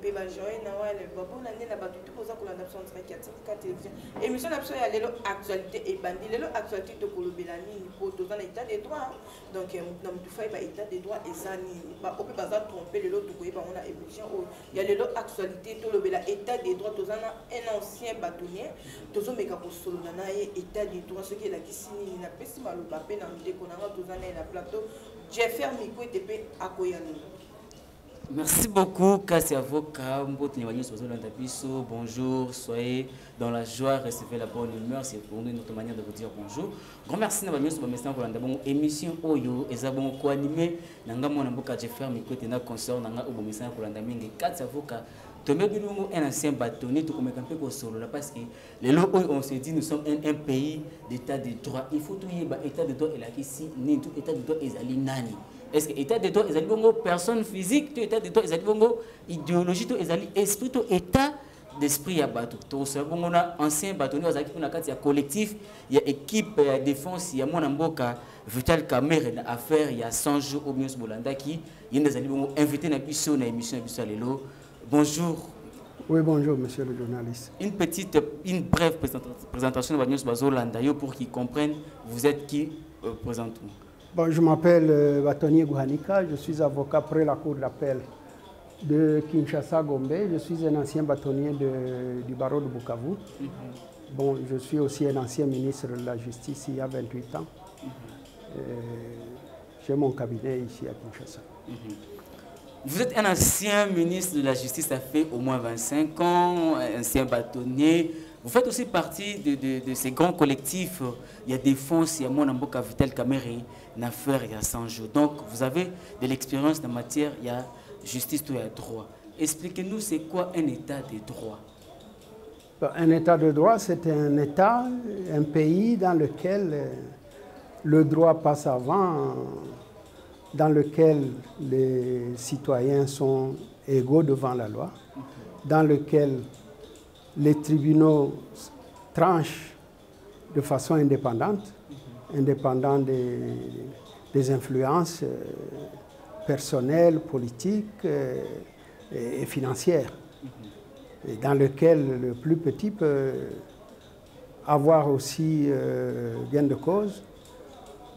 pe ba joie na wale ba bon année na ba tout posa ko landa son track ya télévision émission na biso ya lelo actualité et bandi lelo actualité to kolobela nini po to na état des droits donc na mutu fay ba état des droits ezani ba ope baza tromper lelo to ko yeba on a émission o ya lelo actualité to lobela état des droits to na un ancien bâtonnier to zo meka ko solo na ye état des droits ce qui est la kisini na pesi maloba pe na ndeko na to na na plateau Jeffer Miko tepe akoyano. Merci beaucoup, Kassi Avoka. Bonjour, soyez dans la joie, recevez la bonne humeur. C'est pour nous notre manière de vous dire bonjour. Grand merci d'avoir une émission Oyo et Zabon co-animé. Nanga mon amboka Jeffer Miko tena concert nanga obomisa kolanda mingi. Kassi Avoka. Tomé Bilungu un ancien bâtonnier, tout comme un peu solo là parce que les lots on se dit nous sommes un pays d'état de droit. Il faut tout y avoir état de droit et là ici, ni tout état de droit est ali nani. Est-ce que l'état de droit est une personne physique, tout état de droit est une idéologie, tout est esprit, tout état d'esprit à battre. Tout ça, on a ancien bâtonnier, on a un collectif, il y a équipe, il y a défense, il y a mon amboka, Vital Caméra, affaire, il y a 100 jours au Mios Bolanda qui y a des invités dans l'émission Bonjour. Oui, bonjour, monsieur le journaliste. Une brève présentation de Mios Bolanda pour qu'ils comprennent vous êtes qui présentement. Bon, je m'appelle Bâtonnier Gouhanika, je suis avocat près la cour d'appel de Kinshasa-Gombe. Je suis un ancien bâtonnier du barreau de Bukavu. Bon, je suis aussi un ancien ministre de la Justice il y a 28 ans. J'ai mon cabinet ici à Kinshasa. Vous êtes un ancien ministre de la Justice, ça fait au moins 25 ans, ancien bâtonnier. Vous faites aussi partie de ces grands collectifs. Il y a Défense, il y a Monamboka Vital Kamere, une affaire, il y a 100 jours. Donc, vous avez de l'expérience en matière, il y a justice, il y a droit. Expliquez-nous, c'est quoi un état de droit? Un état de droit, c'est un état, un pays dans lequel le droit passe avant, dans lequel les citoyens sont égaux devant la loi, dans lequel les tribunaux tranchent de façon indépendante, indépendante des influences personnelles, politiques et financières, et dans lequel le plus petit peut avoir aussi gain de cause,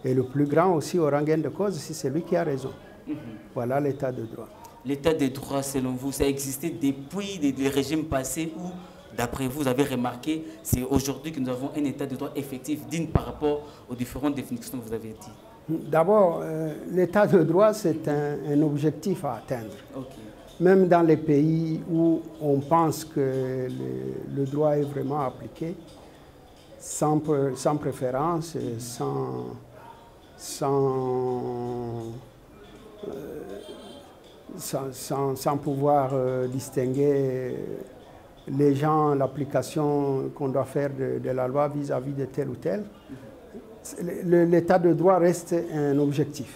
et le plus grand aussi aura gain de cause si c'est lui qui a raison. Voilà l'état de droit. L'état de droit, selon vous, ça a existé depuis des régimes passés où, d'après vous, vous avez remarqué, c'est aujourd'hui que nous avons un état de droit effectif, digne par rapport aux différentes définitions que vous avez dit? D'abord, l'état de droit, c'est un objectif à atteindre. Okay. Même dans les pays où on pense que le droit est vraiment appliqué, sans préférence, sans pouvoir distinguer les gens, l'application qu'on doit faire de la loi vis-à-vis de tel ou tel. L'état de droit reste un objectif,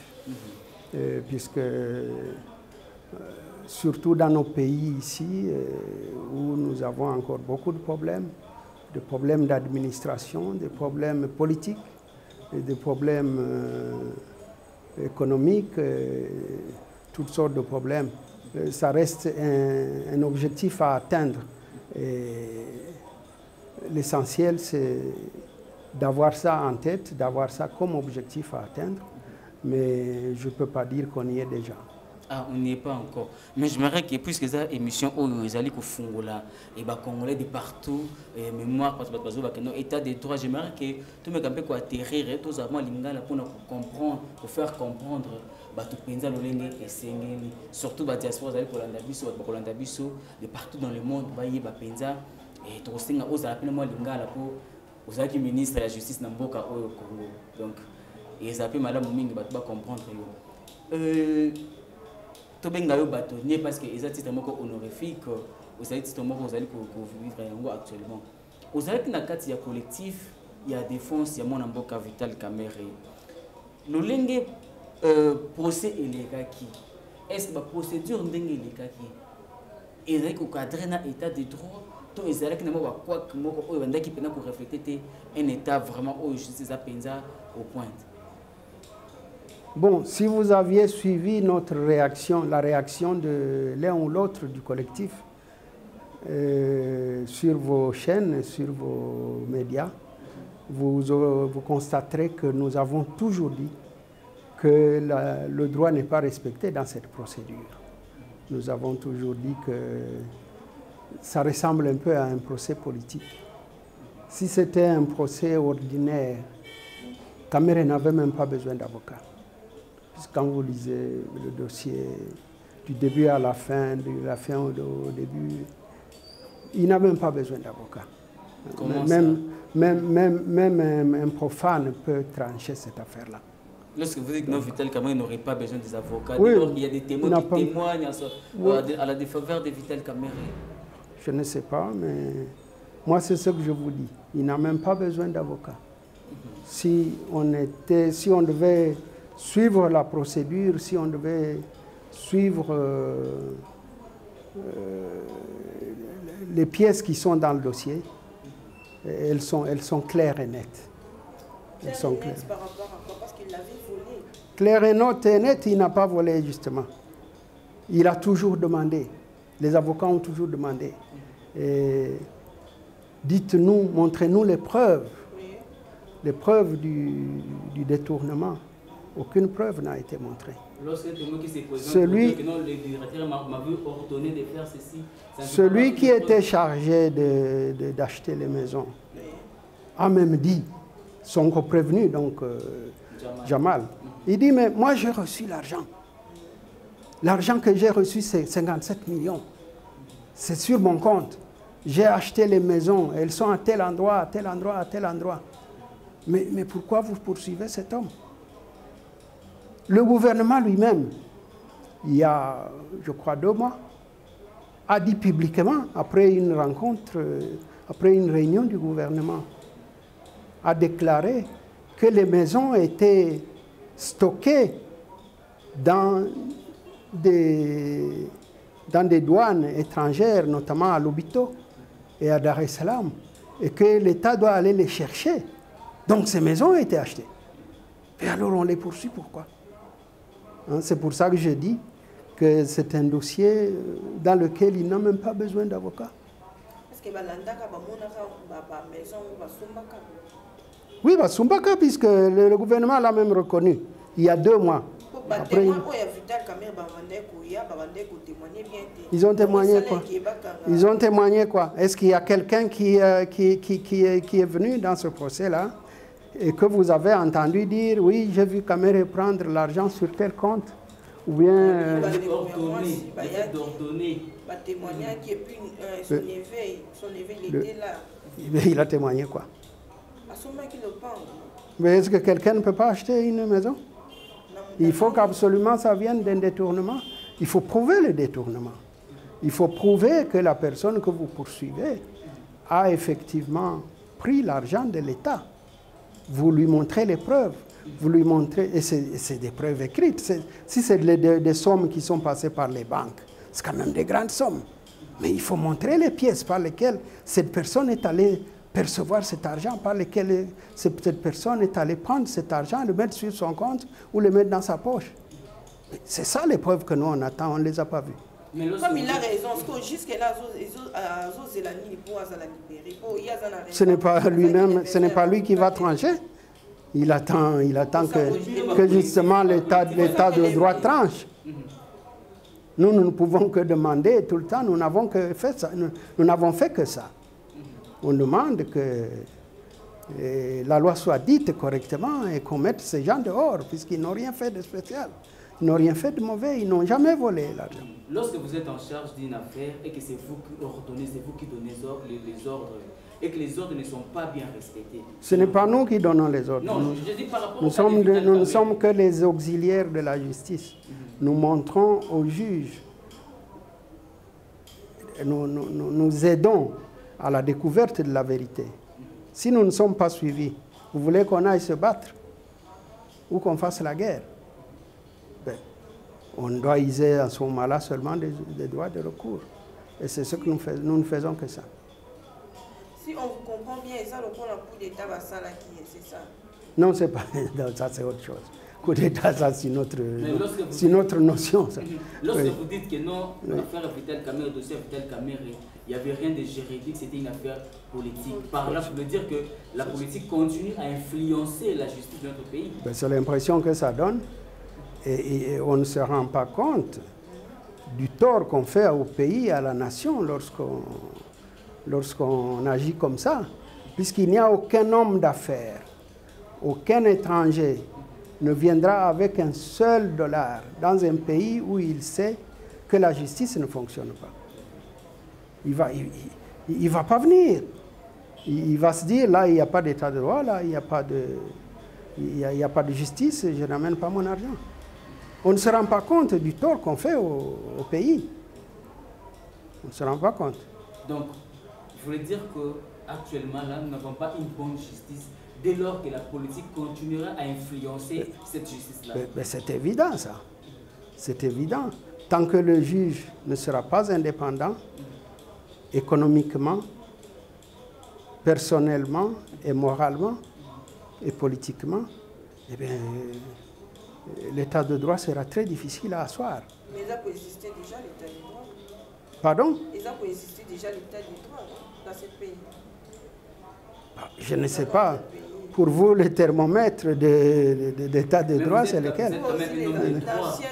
puisque surtout dans nos pays ici, où nous avons encore beaucoup de problèmes d'administration, des problèmes politiques, et des problèmes économiques, toutes sortes de problèmes. Ça reste un objectif à atteindre. L'essentiel, c'est d'avoir ça en tête, d'avoir ça comme objectif à atteindre. Mais je ne peux pas dire qu'on y est déjà. Ah, on n'y est pas encore. Mais j'aimerais que, puisque cette émission, ils allaient au Fongola, et les Congolais de partout, et mémoire, parce que l'état de droit, j'aimerais que tout le monde puisse atterrir, tout ça, pour comprendre, pour faire comprendre, surtout la diaspora, de partout dans le monde, et tout ça, aux appels, aux acquis ministres de la justice, Namboka, au Congo. Donc, ils appellent Madame Ming, pour comprendre. Bâtonnier parce que les titres honorifiques, les titres vivre actuellement. Aux il y a collectif, il y a défense, il y a mon amboka Vital Caméra. Le lingue procès et les qui est-ce que la procédure n'est pas et il y a un état de droit, tout les arrêts qui n'ont pas quoi qui peut refléter un état vraiment où justice a au point. Bon, si vous aviez suivi notre réaction, la réaction de l'un ou l'autre du collectif sur vos chaînes, sur vos médias, vous constaterez que nous avons toujours dit que le droit n'est pas respecté dans cette procédure. Nous avons toujours dit que ça ressemble un peu à un procès politique. Si c'était un procès ordinaire, Kamere n'avait même pas besoin d'avocat. Quand vous lisez le dossier du début à la fin, de la fin au début, il n'a même pas besoin d'avocat. Même un profane peut trancher cette affaire-là. Lorsque vous dites que Vital Kamerhe n'aurait pas besoin des avocats, oui, il y a des témoins qui témoignent à la défaveur de Vital Kamerhe. Je ne sais pas, mais moi c'est ce que je vous dis. Il n'a même pas besoin d'avocat. Si on devait suivre la procédure, si on devait suivre les pièces qui sont dans le dossier, elles sont claires et nettes. Elles sont claires. Par rapport à quoi? Parce qu'il l'avait volé. Claire et nette, il n'a pas volé justement. Il a toujours demandé. Les avocats ont toujours demandé. Dites-nous, montrez-nous les preuves. Oui. Les preuves du détournement. Aucune preuve n'a été montrée. Celui qui était chargé d'acheter les maisons a même dit, son coprévenu, donc Jamal, il dit, mais moi j'ai reçu l'argent. L'argent que j'ai reçu, c'est 57 millions. C'est sur mon compte. J'ai acheté les maisons, elles sont à tel endroit, à tel endroit, à tel endroit. Mais pourquoi vous poursuivez cet homme? Le gouvernement lui-même, il y a, je crois, 2 mois, a dit publiquement, après une rencontre, après une réunion du gouvernement, a déclaré que les maisons étaient stockées dans des douanes étrangères, notamment à Lobito et à Dar es Salaam, et que l'État doit aller les chercher. Donc ces maisons ont été achetées. Et alors on les poursuit, pourquoi? C'est pour ça que je dis que c'est un dossier dans lequel il n'a même pas besoin d'avocat. Oui, Basumbaka, puisque le gouvernement l'a même reconnu il y a 2 mois. Après, ils ont témoigné quoi? Ils ont témoigné quoi? Est-ce qu'il y a quelqu'un qui est venu dans ce procès-là et que vous avez entendu dire, oui, j'ai vu Kamerhe prendre l'argent sur tel compte? Ou bien... Il a témoigné quoi? Mais est-ce que quelqu'un ne peut pas acheter une maison? Il faut qu'absolument ça vienne d'un détournement. Il faut prouver le détournement. Il faut prouver que la personne que vous poursuivez a effectivement pris l'argent de l'État. Vous lui montrez les preuves. Vous lui montrez, et c'est des preuves écrites. Si c'est des sommes qui sont passées par les banques, c'est quand même des grandes sommes. Mais il faut montrer les pièces par lesquelles cette personne est allée percevoir cet argent, par lesquelles cette personne est allée prendre cet argent, le mettre sur son compte ou le mettre dans sa poche. C'est ça les preuves que nous on attend, on ne les a pas vues. Comme il a raison, jusque-là, ce n'est pas lui-même, ce n'est pas lui qui va trancher. Il attend que justement l'état de droit tranche. Nous ne pouvons que demander tout le temps, nous n'avons fait que ça. On demande que la loi soit dite correctement et qu'on mette ces gens dehors, puisqu'ils n'ont rien fait de spécial. Ils n'ont rien fait de mauvais, ils n'ont jamais volé l'argent. Lorsque vous êtes en charge d'une affaire et que c'est vous qui ordonnez, c'est vous qui donnez les ordres, et que les ordres ne sont pas bien respectés. Ce n'est pas nous qui donnons les ordres. Non, je dis par rapport nous ne sommes que les auxiliaires de la justice. Nous montrons aux juges, nous aidons à la découverte de la vérité. Si nous ne sommes pas suivis, vous voulez qu'on aille se battre ou qu'on fasse la guerre? Ben, on doit user à ce moment-là seulement des droits de recours. Et c'est ce que nous ne faisons que ça. Si on vous comprend bien, ça le coup d'État va ça là qui est, c'est ça? Non, c'est pas ça, c'est autre chose. coup d'État, ça, c'est notre notion. Ça. Lorsque vous dites que non, l'affaire Vital Kamerhe, le dossier Vital Kamerhe, il n'y avait rien de juridique, c'était une affaire politique. Par là, je veux dire que la politique continue à influencer la justice de notre pays. Ben, c'est l'impression que ça donne. Et on ne se rend pas compte du tort qu'on fait au pays, à la nation, lorsqu'on agit comme ça. Puisqu'il n'y a aucun homme d'affaires, aucun étranger ne viendra avec un seul dollar dans un pays où il sait que la justice ne fonctionne pas. Il ne va pas venir. Il va se dire, là, il n'y a pas d'état de droit, là, il n'y a pas de justice, je n'amène pas mon argent. On ne se rend pas compte du tort qu'on fait au pays. On ne se rend pas compte. Donc, je voulais dire qu'actuellement, là, nous n'avons pas une bonne justice dès lors que la politique continuera à influencer cette justice-là. C'est évident, ça. C'est évident. Tant que le juge ne sera pas indépendant, économiquement, personnellement et moralement et politiquement, eh bien, l'état de droit sera très difficile à asseoir. Mais ça peut exister déjà l'état de droit. Pardon? Et ça peut exister déjà l'état de droit dans ce pays. Je ne sais pas. Pour vous, le thermomètre d'état de droit, c'est lequel? L'ancien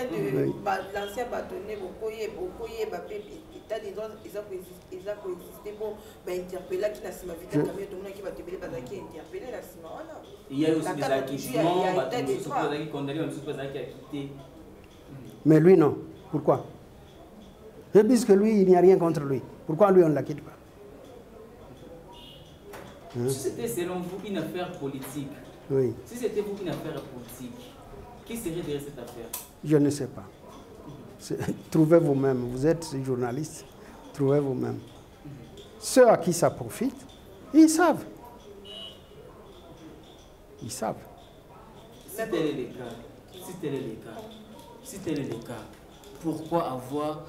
bâtonnier, l'état de droit, ils ont existé pour interpeller qui n'a pas vu qui va interpeller parce qu'il est interpellé la Simone. Il y a aussi des acquittements, mais lui, non. Pourquoi? Puisque lui, il n'y a rien contre lui. Pourquoi lui, on ne l'acquitte pas? Si c'était selon vous une affaire politique, oui. Si c'était vous une affaire politique, qui serait derrière cette affaire? Je ne sais pas. Trouvez vous-même, vous êtes journaliste, trouvez vous-même. Ceux à qui ça profite, ils savent. Ils savent. Si tel est le cas, pourquoi avoir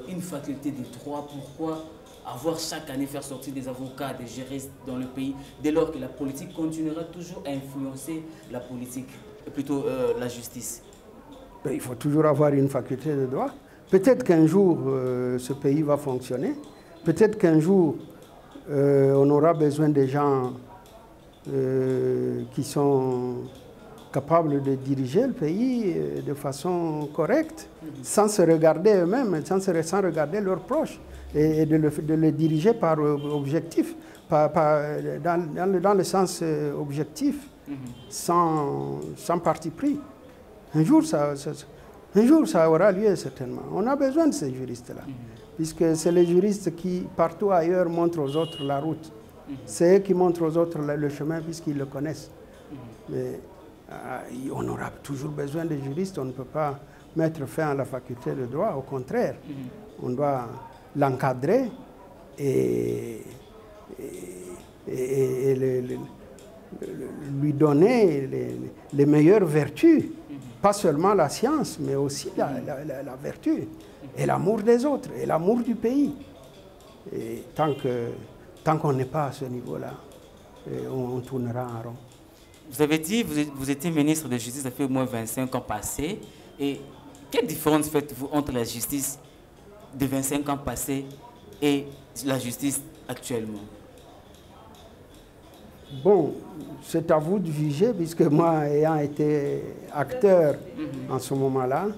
une faculté de droit? Pourquoi avoir chaque année faire sortir des avocats, des juristes dans le pays, dès lors que la politique continuera toujours à influencer la politique, plutôt la justice? Ben, il faut toujours avoir une faculté de droit. Peut-être qu'un jour, ce pays va fonctionner. Peut-être qu'un jour, on aura besoin des gens qui sont capables de diriger le pays de façon correcte, sans se regarder eux-mêmes, sans regarder leurs proches, et de le diriger par objectif, dans le sens objectif, sans parti pris. Un jour, ça aura lieu certainement. On a besoin de ces juristes-là, puisque c'est les juristes qui, partout ailleurs, montrent aux autres la route. C'est eux qui montrent aux autres le chemin, puisqu'ils le connaissent. Mais on aura toujours besoin de juristes. On ne peut pas mettre fin à la faculté de droit. Au contraire, on doit l'encadrer et lui donner les meilleures vertus. Pas seulement la science, mais aussi la vertu, et l'amour des autres, et l'amour du pays. Et tant qu'on n'est pas à ce niveau-là, on tournera en rond. Vous avez dit, vous étiez ministre de Justice, ça fait au moins 25 ans passés. Et quelle différence faites-vous entre la justice de 25 ans passés et la justice actuellement? Bon, c'est à vous de juger, puisque moi, ayant été acteur en ce moment-là,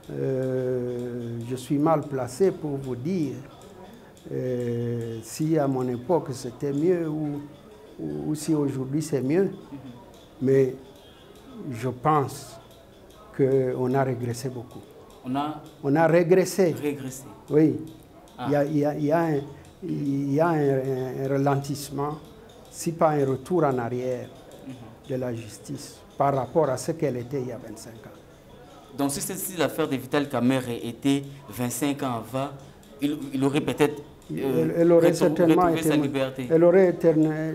je suis mal placé pour vous dire si à mon époque c'était mieux ou si aujourd'hui c'est mieux. Mais je pense qu'on a régressé beaucoup. On a régressé. Oui. Ah. Il y a un ralentissement, si pas un retour en arrière de la justice par rapport à ce qu'elle était il y a 25 ans. Donc si l'affaire de Vital Kamerhe était 25 ans avant, il aurait peut-être retrouvé sa liberté. Elle aurait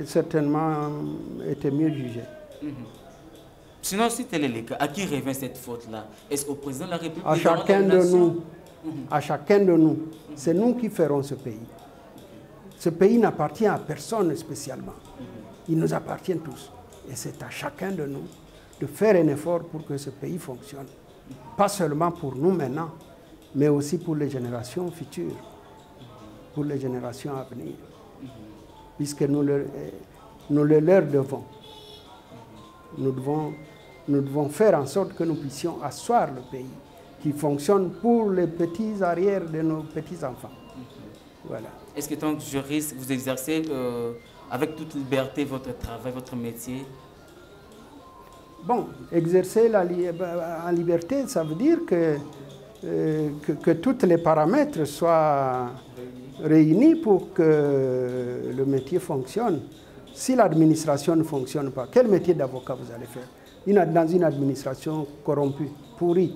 certainement été mieux jugée. Sinon, si tel est le cas, à qui revient cette faute-là? Est-ce au président de la République? À chacun de nous. À chacun de nous. C'est nous qui ferons ce pays. Ce pays n'appartient à personne spécialement. Il nous appartient tous. Et c'est à chacun de nous de faire un effort pour que ce pays fonctionne. Pas seulement pour nous maintenant, mais aussi pour les générations futures, pour les générations à venir, puisque nous le leur devons. Nous devons faire en sorte que nous puissions asseoir le pays, qui fonctionne pour les petits arrières de nos petits-enfants. Voilà. Est-ce que tant que juriste, vous exercez avec toute liberté votre travail, votre métier? Bon, exercer en liberté, ça veut dire que tous les paramètres soient réunis pour que le métier fonctionne. Si l'administration ne fonctionne pas, quel métier d'avocat vous allez faire? Dans une administration corrompue, pourrie,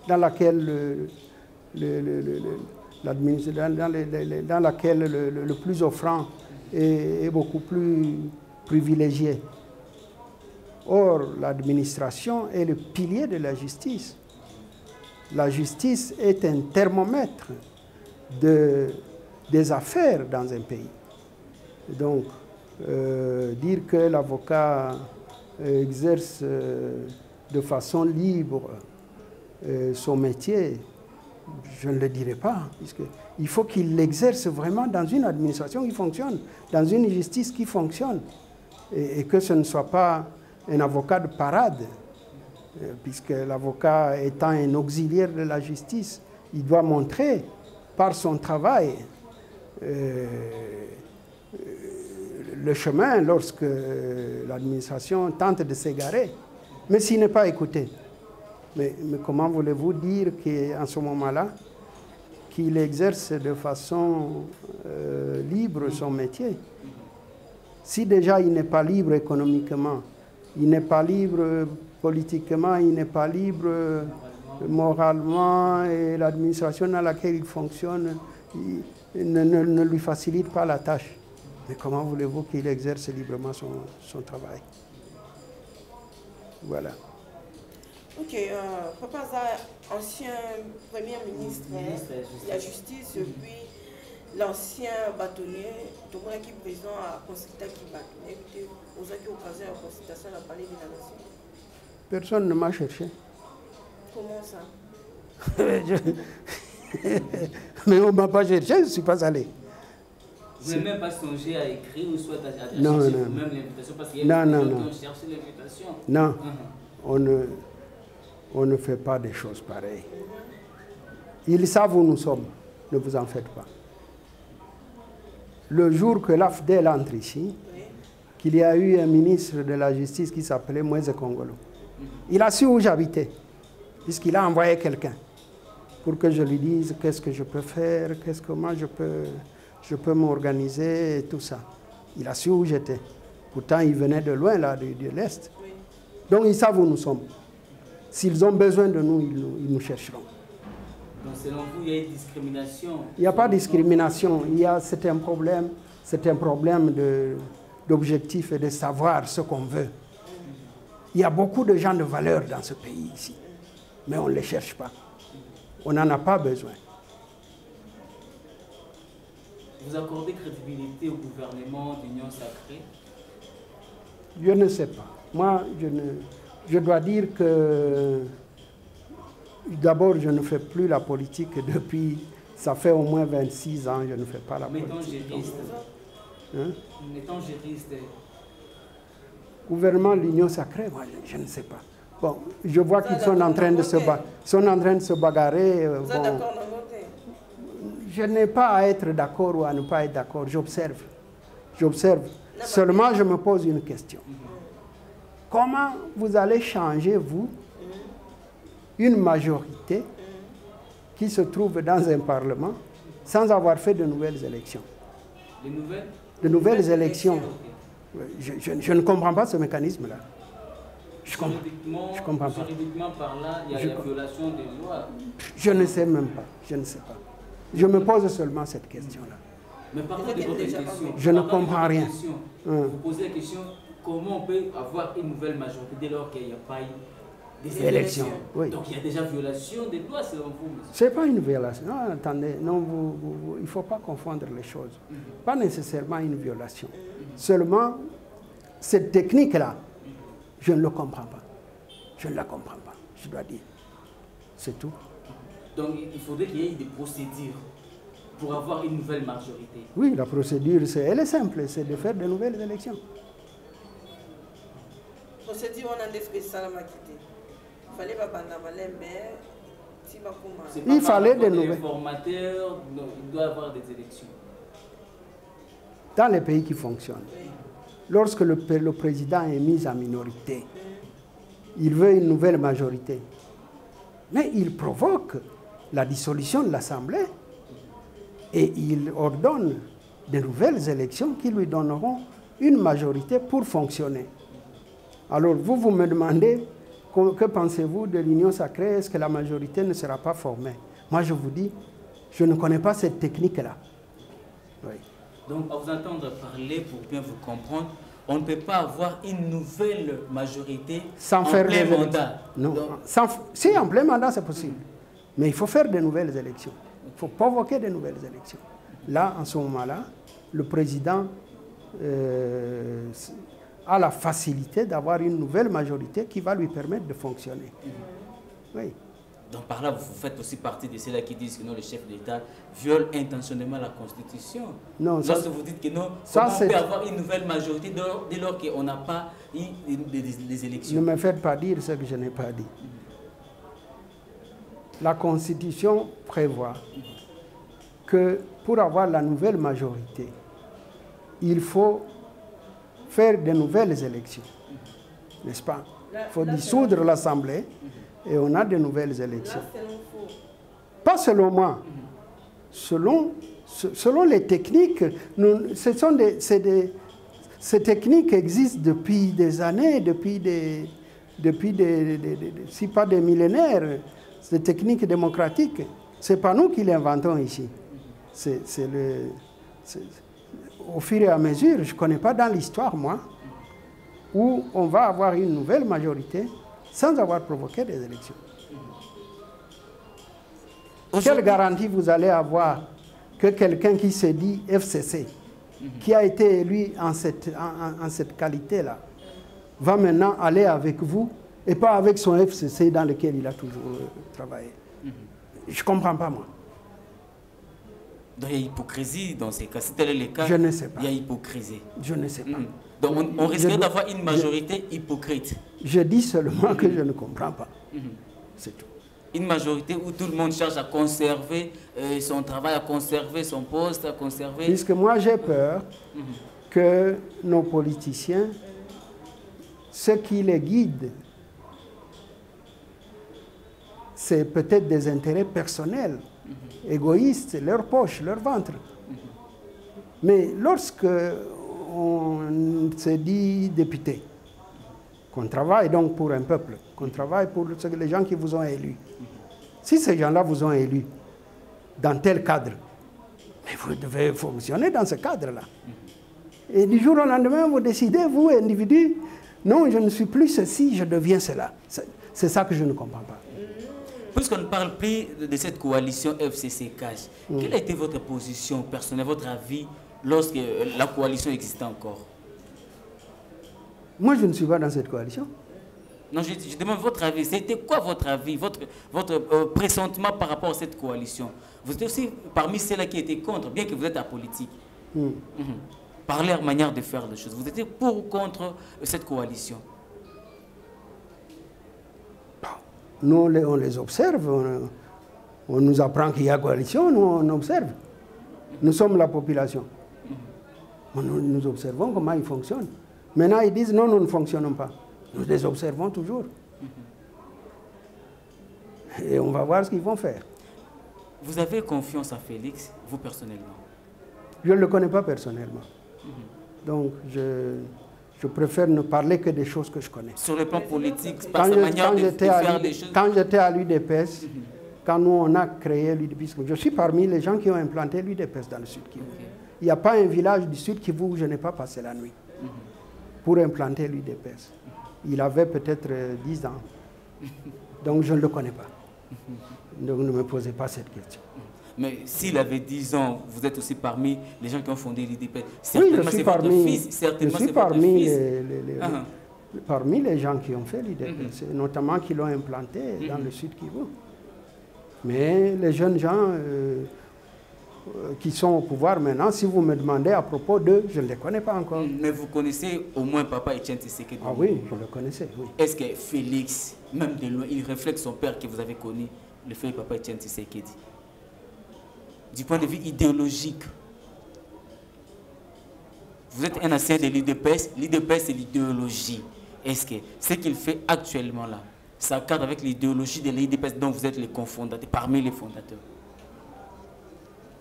dans laquelle le plus offrant est beaucoup plus privilégié. Or, l'administration est le pilier de la justice. La justice est un thermomètre des affaires dans un pays. Donc, dire que l'avocat exerce de façon libre son métier, je ne le dirai pas, puisqu'il faut qu'il l'exerce vraiment dans une administration qui fonctionne, dans une justice qui fonctionne, et que ce ne soit pas un avocat de parade, puisque l'avocat étant un auxiliaire de la justice, il doit montrer par son travail le chemin lorsque l'administration tente de s'égarer. Mais s'il n'est pas écouté, mais comment voulez-vous dire qu'en ce moment-là, qu'il exerce de façon libre son métier? Si déjà il n'est pas libre économiquement, il n'est pas libre politiquement, il n'est pas libre moralement, et l'administration dans laquelle il fonctionne ne lui facilite pas la tâche. Mais comment voulez-vous qu'il exerce librement son travail? Voilà. Ok, Papa Za, ancien Premier ministre de la Justice, puis l'ancien bâtonnier, tout le monde qui est présent à Consulta qui bâtonnier, aux qui occasion à Consultation à parler de la nation. Personne ne m'a cherché. Comment ça? Mais on ne m'a pas cherché, je ne suis pas allé. Vous n'avez même pas songé à écrire ou soit à chercher non. vous-même l'invitation parce qu'il y a des gens qui ont cherché l'invitation. Non, on ne fait pas des choses pareilles. Ils savent où nous sommes, ne vous en faites pas. Le jour que l'AFDEL entre ici, qu'il y a eu un ministre de la Justice qui s'appelait Moïse Kongolo. Il a su où j'habitais, puisqu'il a envoyé quelqu'un pour que je lui dise qu'est-ce que je peux faire, comment je peux m'organiser et tout ça. Il a su où j'étais. Pourtant, il venait de loin, là, de l'Est. Donc, ils savent où nous sommes. S'ils ont besoin de nous, ils nous chercheront. Donc, selon vous, il y a une discrimination? Il n'y a pas de discrimination. C'est un problème d'objectif et de savoir ce qu'on veut. Il y a beaucoup de gens de valeur dans ce pays ici, mais on ne les cherche pas. On n'en a pas besoin. Vous accordez crédibilité au gouvernement d'Union Sacrée? Je ne sais pas. Moi, je dois dire que d'abord, je ne fais plus la politique depuis, ça fait au moins 26 ans, je ne fais pas la politique. Mettons juriste. Gouvernement de l'Union Sacrée, moi, je ne sais pas. Bon, je vois qu'ils sont en train de se bagarrer. Vous êtes d'accord? Je n'ai pas à être d'accord ou à ne pas être d'accord, j'observe. Seulement, je me pose une question. Comment vous allez changer, vous, une majorité qui se trouve dans un parlement sans avoir fait de nouvelles élections? De nouvelles élections. Je ne comprends pas ce mécanisme-là. Je comprends pas. Juridiquement parlant, il y a la violation des lois. Je ne sais même pas. Je ne sais pas. Je me pose seulement cette question-là. Mais par contre, de votre question, je ne comprends rien. Vous posez la question, comment on peut avoir une nouvelle majorité dès lors qu'il n'y a pas eu des élections? Oui. Donc il y a déjà violation des lois selon vous? Ce n'est pas une violation. Non, attendez, non, il ne faut pas confondre les choses. Pas nécessairement une violation. Seulement, cette technique-là, je ne le comprends pas. Je ne la comprends pas, je dois dire. C'est tout. Donc il faudrait qu'il y ait des procédures pour avoir une nouvelle majorité. Oui, la procédure, elle est simple, c'est de faire de nouvelles élections. Procédure, on a des spéciales à quitter. Il fallait pas prendre mais il fallait des nouvelles. Les formateurs, il doit y avoir des élections. Dans les pays qui fonctionnent, lorsque le président est mis en minorité, il veut une nouvelle majorité. Mais il provoque la dissolution de l'Assemblée et il ordonne de nouvelles élections qui lui donneront une majorité pour fonctionner. Alors vous me demandez, que pensez-vous de l'union sacrée? Est-ce que la majorité ne sera pas formée? Moi je vous dis, je ne connais pas cette technique-là. Oui. Donc à vous entendre parler, pour bien vous comprendre, on ne peut pas avoir une nouvelle majorité sans faire plein mandat. Non, si en plein mandat c'est possible. Mais il faut faire de nouvelles élections. Il faut provoquer de nouvelles élections. Là, en ce moment-là, le président a la facilité d'avoir une nouvelle majorité qui va lui permettre de fonctionner. Oui. Donc par là, vous faites aussi partie de ceux-là qui disent que non, le chef d'État viole intentionnellement la Constitution. Non, lorsque vous dites que non, comment on peut avoir une nouvelle majorité dès lors qu'on n'a pas eu des élections? Ne me faites pas dire ce que je n'ai pas dit. La Constitution prévoit que pour avoir la nouvelle majorité, il faut faire de nouvelles élections. N'est-ce pas? Il faut dissoudre l'Assemblée et on a de nouvelles élections. Pas selon moi. Selon les techniques, ces techniques existent depuis des années, si pas des millénaires. Ces techniques démocratiques, ce n'est pas nous qui les inventons ici. Au fur et à mesure, je ne connais pas dans l'histoire, moi, où on va avoir une nouvelle majorité sans avoir provoqué des élections. Quelle garantie vous allez avoir que quelqu'un qui se dit FCC, qui a été élu en cette qualité-là, va maintenant aller avec vous et pas avec son FCC dans lequel il a toujours travaillé? Je ne comprends pas, moi. Donc il y a hypocrisie dans ces cas. Si tel est le cas, je ne sais pas. Il y a hypocrisie. Je ne sais pas. Donc on risquerait d'avoir une majorité hypocrite. Je dis seulement que je ne comprends pas. C'est tout. Une majorité où tout le monde cherche à conserver son travail, à conserver son poste, à conserver... Puisque moi j'ai peur que nos politiciens, ce qui les guide, c'est peut-être des intérêts personnels, égoïstes, leur poche, leur ventre. Mais lorsque on se dit député, qu'on travaille donc pour un peuple, qu'on travaille pour les gens qui vous ont élus, si ces gens-là vous ont élus dans tel cadre, mais vous devez fonctionner dans ce cadre-là. Et du jour au lendemain, vous décidez, vous, individu, non, je ne suis plus ceci, je deviens cela. C'est ça que je ne comprends pas. Puisqu'on ne parle plus de cette coalition FCC-CAJ, quelle a été votre position personnelle, votre avis, lorsque la coalition existait encore? Moi, je ne suis pas dans cette coalition. Non, je demande votre avis. C'était quoi votre avis, votre pressentiment par rapport à cette coalition? Vous êtes aussi parmi ceux-là qui étaient contre, bien que vous êtes apolitique. Par leur manière de faire les choses. Vous étiez pour ou contre cette coalition? Nous, on les observe. On nous apprend qu'il y a coalition, nous, on observe. Nous sommes la population. Nous observons comment ils fonctionnent. Maintenant, ils disent non, nous ne fonctionnons pas. Nous les observons toujours. Et on va voir ce qu'ils vont faire. Vous avez confiance en Félix, vous personnellement? Je ne le connais pas personnellement. Donc, je préfère ne parler que des choses que je connais. Sur le plan politique, par sa manière de faire les choses? Quand j'étais à l'UDPS, quand nous on a créé l'UDPS, je suis parmi les gens qui ont implanté l'UDPS dans le Sud Kivu. Il n'y a pas un village du Sud Kivu où je n'ai pas passé la nuit pour implanter l'UDPS. Il avait peut-être 10 ans. Donc je ne le connais pas. Donc ne me posez pas cette question. Mais s'il avait 10 ans, vous êtes aussi parmi les gens qui ont fondé l'UDPS. Oui, je suis parmi, parmi les gens qui ont fait l'IDPS, notamment qui l'ont implanté dans le Sud Kivu. Mais les jeunes gens qui sont au pouvoir maintenant, si vous me demandez à propos d'eux, je ne les connais pas encore. Mais vous connaissez au moins Papa Etienne Tshisekedi? Ah oui, je le connaissais, oui. Est-ce que Félix, même de loin, il reflète son père que vous avez connu, le fait Papa Etienne Tshisekedi? Du point de vue idéologique, vous êtes un ancien de l'IDPS, l'IDPS c'est l'idéologie. Est-ce que ce qu'il fait actuellement là, ça cadre avec l'idéologie de l'IDPS dont vous êtes les cofondateurs, parmi les fondateurs?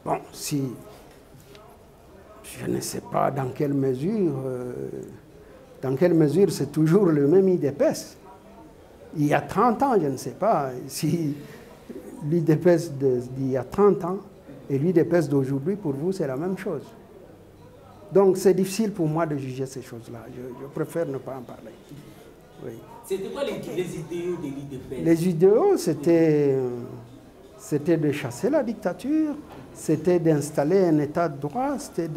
Bon, si je ne sais pas dans quelle mesure c'est toujours le même IDPS. Il y a 30 ans, je ne sais pas si l'IDPS d'il y a 30 ans et l'IDPS d'aujourd'hui, pour vous, c'est la même chose. Donc c'est difficile pour moi de juger ces choses-là. Je préfère ne pas en parler. Oui. C'était quoi les idéaux de l'IDPS? Les idéaux, c'était de chasser la dictature, c'était d'installer un état de droit, c'était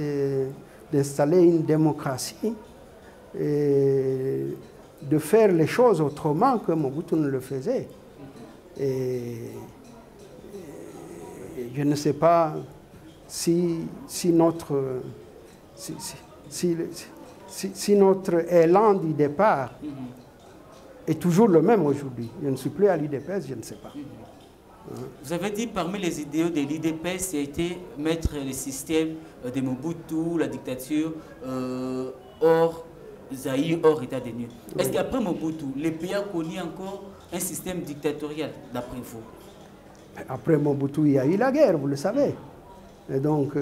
d'installer une démocratie et de faire les choses autrement que Mobutu ne le faisait. Et je ne sais pas si notre élan du départ est toujours le même aujourd'hui. Je ne suis plus à l'IDPS, je ne sais pas. Vous avez dit parmi les idéaux de l'IDPS, c'était mettre le système de Mobutu, la dictature, hors Zaïre, hors état de nuit. Oui. Est-ce qu'après Mobutu, le pays a connu encore un système dictatorial, d'après vous? Après Mobutu, il y a eu la guerre, vous le savez. Et donc,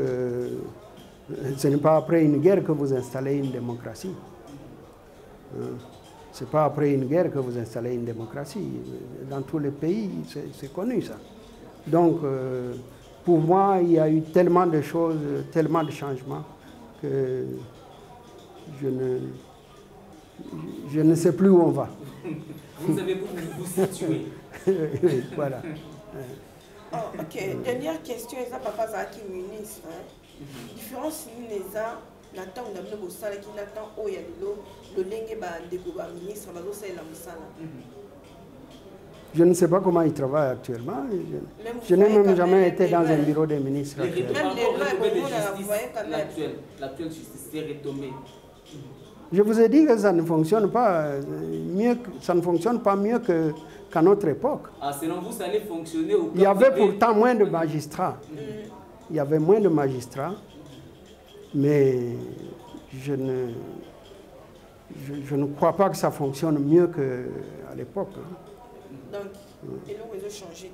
ce n'est pas après une guerre que vous installez une démocratie. Ce n'est pas après une guerre que vous installez une démocratie. Dans tous les pays, c'est connu ça. Donc, pour moi, il y a eu tellement de choses, tellement de changements que je ne sais plus où on va. Vous savez où vous vous situez. Oui, voilà. Oh, ok, dernière question, ça papa Zaki ministre. Différence ni les uns. Nathan on a mis au salaire qui Nathan oh il y a le lingue ba ministre ba zo la musala. Je ne sais pas comment il travaille actuellement. Je n'ai même jamais été dans un bureau des ministres. Même l'actuelle justice est retombée. Je vous ai dit que ça ne fonctionne pas mieux, ça ne fonctionne pas mieux qu'à notre époque. Ah, selon vous, ça allait fonctionner au cas. Il y avait pourtant moins de magistrats. Il y avait moins de magistrats. Mais je ne crois pas que ça fonctionne mieux qu'à l'époque. Donc, et nous, ils ont changé.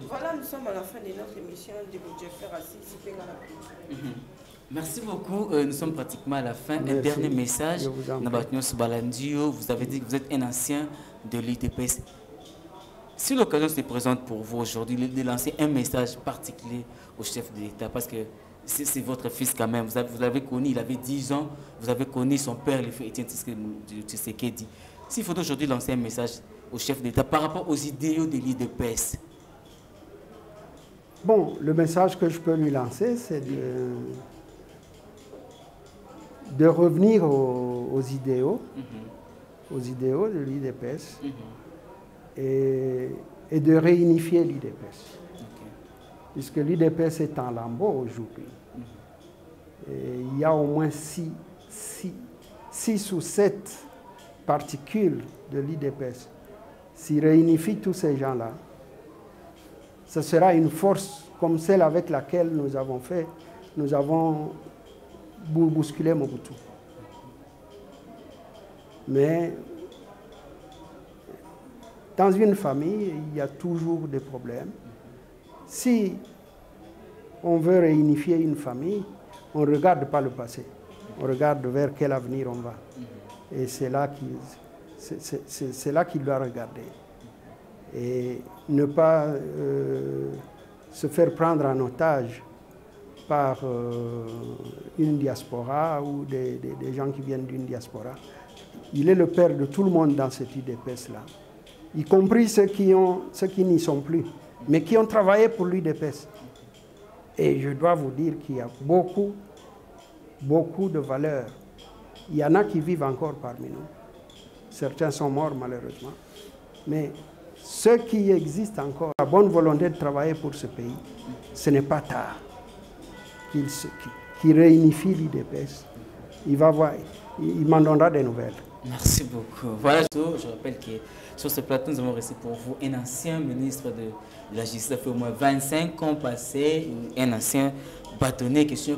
Voilà, nous sommes à la fin de notre émission de Jeffer Assis. Merci beaucoup. Nous sommes pratiquement à la fin. Merci. Un dernier message. Nabatnios Balandio, vous avez dit que vous êtes un ancien de l'IDPS. Si l'occasion se présente pour vous aujourd'hui de lancer un message particulier au chef de l'État, parce que c'est votre fils quand même, vous l'avez connu, il avait 10 ans, vous avez connu son père, le feu Etienne Tshisekedi. S'il faut aujourd'hui lancer un message au chef d'État par rapport aux idéaux de l'IDPS. Bon, le message que je peux lui lancer, c'est de revenir aux idéaux de l'IDPS et de réunifier l'IDPS. Puisque l'IDPS est en lambeaux aujourd'hui. Il y a au moins 6 ou 7 particules de l'IDPS. S'il réunifie tous ces gens-là, ce sera une force comme celle avec laquelle nous avons bousculé Mobutu. Mais dans une famille, il y a toujours des problèmes. Si on veut réunifier une famille, on ne regarde pas le passé. On regarde vers quel avenir on va. Et c'est là qu'il doit regarder. Et ne pas se faire prendre en otage par une diaspora ou des gens qui viennent d'une diaspora. Il est le père de tout le monde dans cette IDPS-là, y compris ceux qui n'y sont plus, mais qui ont travaillé pour l'IDPS. Et je dois vous dire qu'il y a beaucoup de valeurs. Il y en a qui vivent encore parmi nous. Certains sont morts malheureusement. Mais ceux qui existent encore, la bonne volonté de travailler pour ce pays, ce n'est pas tard qu'il réunifie l'IDPS. Il va voir, il m'en donnera des nouvelles. Merci beaucoup. Voilà, je rappelle que sur ce plateau, nous avons reçu pour vous un ancien ministre de la Justice, ça fait au moins 25 ans passé, un ancien bâtonnier question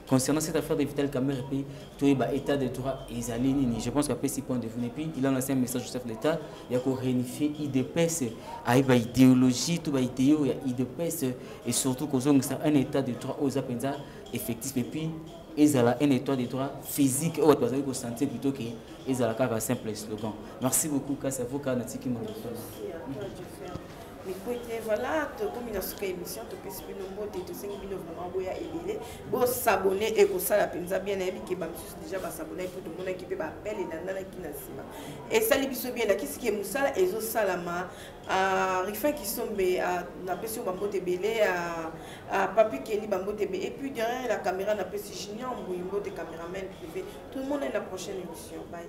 concernant cette affaire de Vital Kamerhe et puis tout l'état de droit et je pense qu'après 6 points de vue et puis il a lancé un message au chef de l'État il y a qu'à réunifier IDPS à une idéologie tout idéo il y a IDPS et surtout qu'aux hommes c'est un état de droit aux appels effectifs et puis ils ont un état de droit physique ou parce que santé plutôt que ils ont un simple slogan. Merci beaucoup Kassa vous quand qui m'a mais voilà, comme il a ce émission, tu peux suivre nos mots, tu sais que vraiment boya et bon s'abonner et que ça la penza bien et que déjà va s'abonner pour tout le monde qui peut appeler et nana qui n'a pas et ça les biso bien là qu'est-ce qui est moussala et zo salama à rifin qui sont na pression bambo tebele à papi Kelly bambo tebe et puis derrière la caméra na pression junior mbouimbo de caméraman privé tout le monde est la prochaine émission bye.